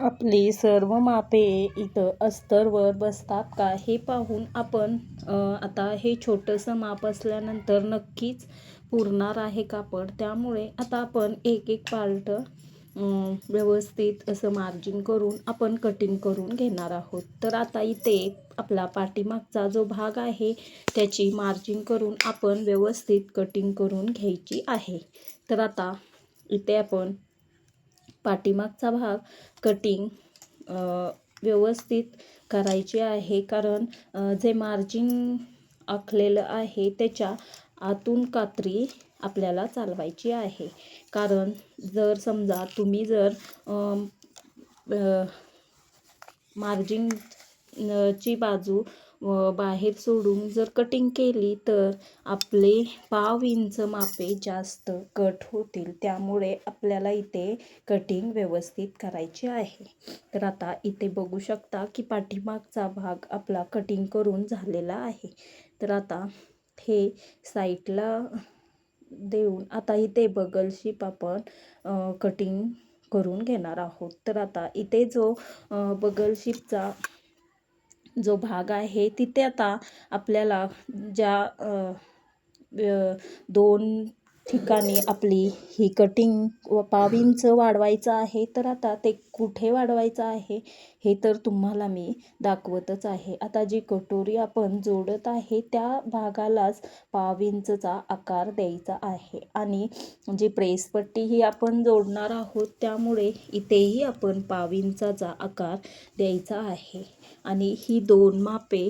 आपली सर्व मापे इथं अस्तरवर बसतात का हे पाहून आपण आता हे छोटंसं माप असल्यानंतर नक्कीच पुरणार आहे कापड. त्यामुळे आता आपण एक एक पार्ट व्यवस्थित असं मार्जिन करून आपण कटिंग करून घेणार आहोत. तर आता इथे आपला पाठीमागचा जो भाग आहे त्याची मार्जिन करून आपण व्यवस्थित कटिंग करून घ्यायची आहे. तर आता इथे आपण पाठीमागचा भाग कटिंग व्यवस्थित करायचे आहे, कारण जे मार्जिन आखलेलं आहे त्याच्या आतून कात्री आपल्याला चालवायची आहे. कारण जर समजा तुम्ही जर मार्जिन ची बाजू बाहेर सोडून जर कटिंग केली तर आपले पाव इंच मापे जास्त कट होतील. त्यामुळे आपल्याला इथे कटिंग व्यवस्थित करायची आहे. तर आता इथे बघू शकता की पाठीमागचा भाग आपला कटिंग करून झालेला आहे. तर आता हे साईडला देऊन आता इथे बगल शिप आपण कटिंग करून घेणार आहोत. तर आता इथे जो बगल शिपचा जो भाग आहे तिथे आता आपल्याला ज्या दोन ठिकाणी आपली ही कटिंग व पाव इंच वाढवायचं आहे. तर आता ते कुठे वाढवायचं आहे हे तर तुम्हाला मी दाखवतच आहे. आता जी कटोरी आपण जोडत आहे त्या भागालाच पाव इंचचा आकार द्यायचा आहे. आणि जी प्रेसपट्टी ही आपण जोडणार आहोत त्यामुळे इथेही आपण पाव इंचाचा आकार द्यायचा आहे. आणि ही दोन मापे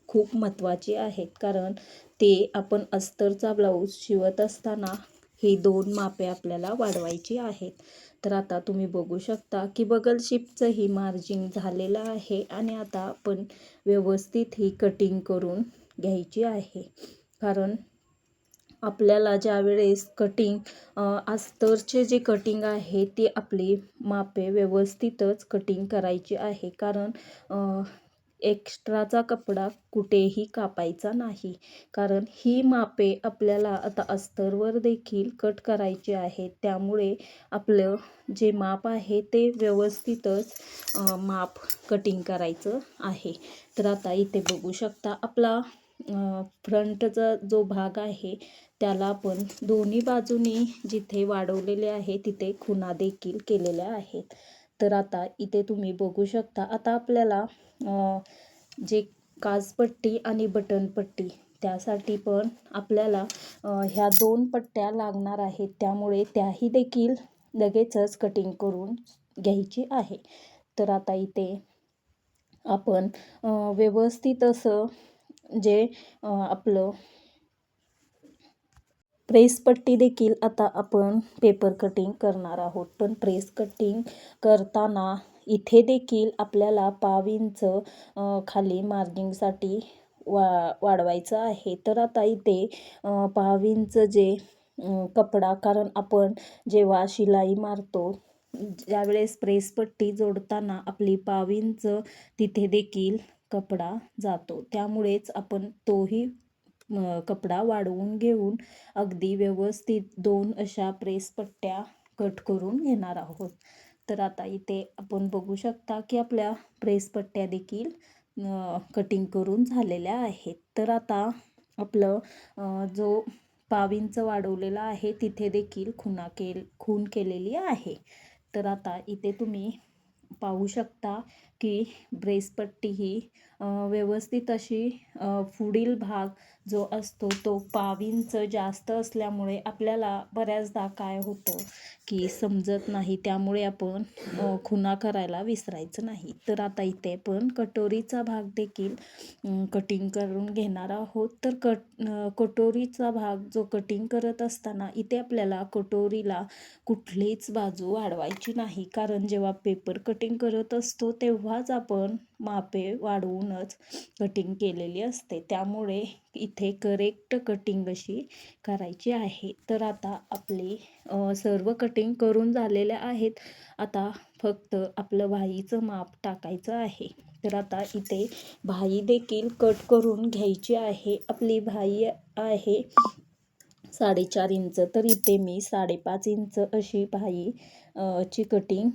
खूप महत्त्वाची आहेत, कारण ते आपण अस्तरचा ब्लाऊज शिवत असताना ही दोन मापे आपल्याला वाढवायची आहेत. तर आता तुम्ही बघू शकता की बगल शिपचंही मार्जिन झालेलं आहे. आणि आता आपण व्यवस्थित ही कटिंग करून घ्यायची आहे. कारण आपल्याला ज्यावेळेस कटिंग अस्तरचे जे कटिंग आहे ती आपली मापे व्यवस्थितच कटिंग करायची आहे. कारण एक्स्ट्राचा कपडा कुठेही कापायचा नाही, कारण ही मापे आपल्याला आता अस्तरवर देखील कट करायची आहे. त्यामुळे आपलं जे माप आहे ते व्यवस्थितच माप कटिंग करायचं आहे. तर आता इथे बघू शकता आपला फ्रंटचा जो भाग आहे त्याला आपण दोन्ही बाजूनी जिथे वाढवलेले आहे तिथे खुणा देखील केलेल्या आहेत. तर आता इथे तुम्ही बघू शकता आता आपल्याला जे काजपट्टी आणि बटनपट्टी त्यासाठी पण आपल्याला ह्या दोन पट्ट्या लागणार आहेत. त्यामुळे त्याही देखील लगेचच कटिंग करून घ्यायची आहे. तर आता इथे आपण व्यवस्थित असं जे आपलं प्रेसपट्टी देखील आता आपण पेपर कटिंग करणार आहोत. पण प्रेस कटिंग करताना इथे देखील आपल्याला पाव इंच खाली मार्जिंगसाठी वाढवायचं आहे. तर आता इथे पाव इंच जे कपडा, कारण आपण जेव्हा शिलाई मारतो ज्यावेळेस प्रेसपट्टी जोडताना आपली पाव इंच तिथे देखील कपडा जातो. त्यामुळेच आपण तोही कपडा वाढवून घेऊन अगदी व्यवस्थित दोन अशा प्रेसपट्ट्या कट करून घेणार आहोत. तर आता इथे आपण बघू शकता की आपल्या प्रेसपट्ट्या देखील कटिंग करून झालेल्या आहेत. तर आता आपलं जो पाव इंच वाढवलेला आहे तिथे देखील खून केलेली आहे. तर आता इथे तुम्ही पाहू शकता की ब्रेसपट्टी ही व्यवस्थित अशी पुढील भाग जो असतो तो पाव इंच जास्त असल्यामुळे आपल्याला बऱ्याचदा काय होतं की समजत नाही. त्यामुळे आपण खुणा करायला विसरायचं नाही. तर आता इथे पण कटोरीचा भाग देखील कटिंग करून घेणार आहोत. तर कटोरीचा भाग जो कटिंग करत असताना इथे आपल्याला कटोरीला कुठलीच बाजू वाढवायची नाही, कारण जेव्हा पेपर कटिंग करत असतो तेव्हाच आपण मापे वाढवूनच कटिंग केलेली असते. त्यामुळे इथे करेक्ट कटिंग अशी करायची आहे. तर आता आपली सर्व कटिंग करून झालेल्या आहेत. आता फक्त आपलं भाईचं माप टाकायचं आहे. तर आता इथे भाई देखील कट करून घ्यायची आहे. आपली भाई आहे 4.5 इंच, तर इथे मी 5.5 इंच अशी भाई ची कटिंग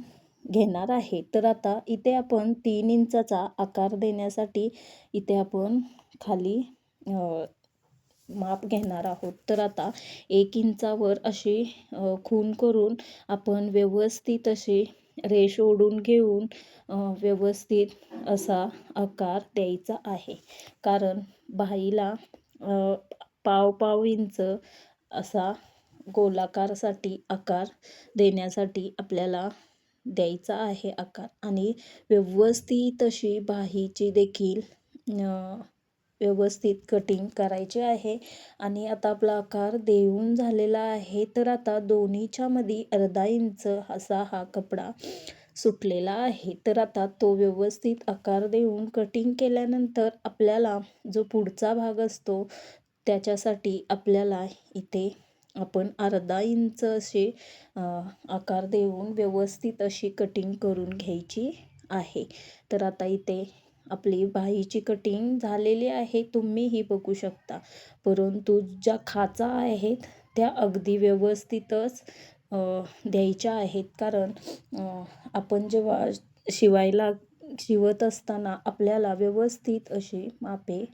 घेणार आहे. तर आता इथे आपण 3 इंचाचा आकार देण्यासाठी इथे आपण खाली माप घेणार आहोत. तर आता 1 इंचावर अशी खूण करून आपण व्यवस्थित अशी रेष ओढून घेऊन व्यवस्थित असा आकार द्यायचा आहे. कारण बाहीला पाव इंच असा गोलाकारसाठी आकार देण्यासाठी आपल्याला द्यायचा आहे आकार. आणि व्यवस्थित अशी बाहीची देखील व्यवस्थित कटिंग करायची आहे. आणि आता आपला आकार देऊन झालेला आहे. तर आता दोन्हीच्या मध्ये अर्धा इंच असा हा कपडा सुटलेला आहे. तर आता तो व्यवस्थित आकार देऊन कटिंग केल्यानंतर आपल्याला जो पुढचा भाग असतो त्याच्यासाठी आपल्याला इथे आपण अर्धा इंच असे आकार देऊन व्यवस्थित अशी कटिंग करून घ्यायची आहे. तर आता इथे आपली बाहीची कटिंग झालेली आहे, तुम्हीही बघू शकता. परंतु ज्या खाचा आहेत त्या अगदी व्यवस्थितच द्यायच्या आहेत. कारण आपण जेव्हा शिवत असताना आपल्याला व्यवस्थित अशी मापे